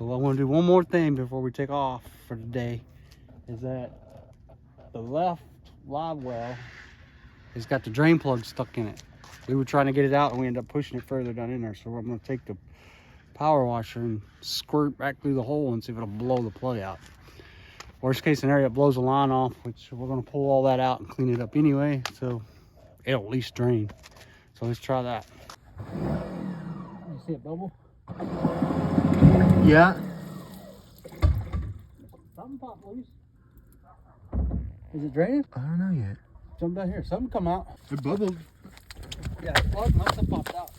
So I want to do one more thing before we take off for the day, is that the left live well has got the drain plug stuck in it. We were trying to get it out and we ended up pushing it further down in there. So I'm going to take the power washer and squirt back through the hole and see if it'll blow the plug out. Worst case scenario, it blows the line off, which we're going to pull all that out and clean it up anyway, so it'll at least drain. So let's try that. You see it bubble? Yeah. Something popped loose. Is it draining? I don't know yet. Something down here. Something come out. It bubbled. Yeah, the plug must have popped out.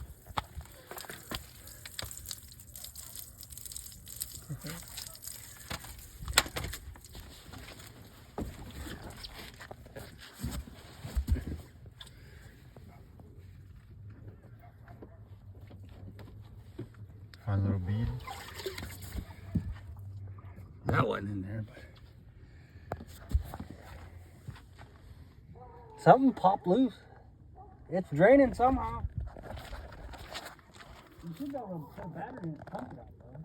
My little bead. That wasn't in there, but something popped loose. It's draining somehow. You should be able to put a battery in it, pump it out, though.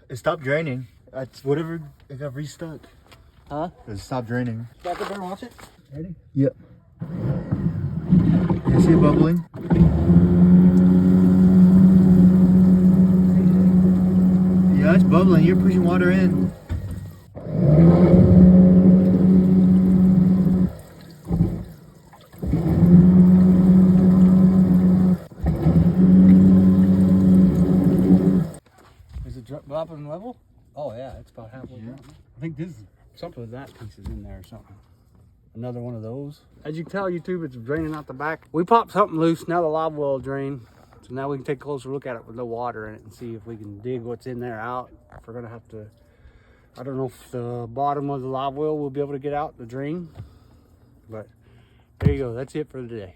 It stopped draining. It's whatever. It got restuck. Huh? It stopped draining. Back up there and watch it. Ready? Yep. You see it bubbling? Yeah, it's bubbling. You're pushing water in. Is it dropping level? Oh yeah, it's about halfway down. I think this is something of that piece is in there or something. Another one of those. As you can tell, YouTube, it's draining out the back. We popped something loose. Now the live well will drain. So now we can take a closer look at it with no water in it and see if we can dig what's in there out. If we're gonna have to, I don't know if the bottom of the live well will be able to get out the drain, but there you go. That's it for the day.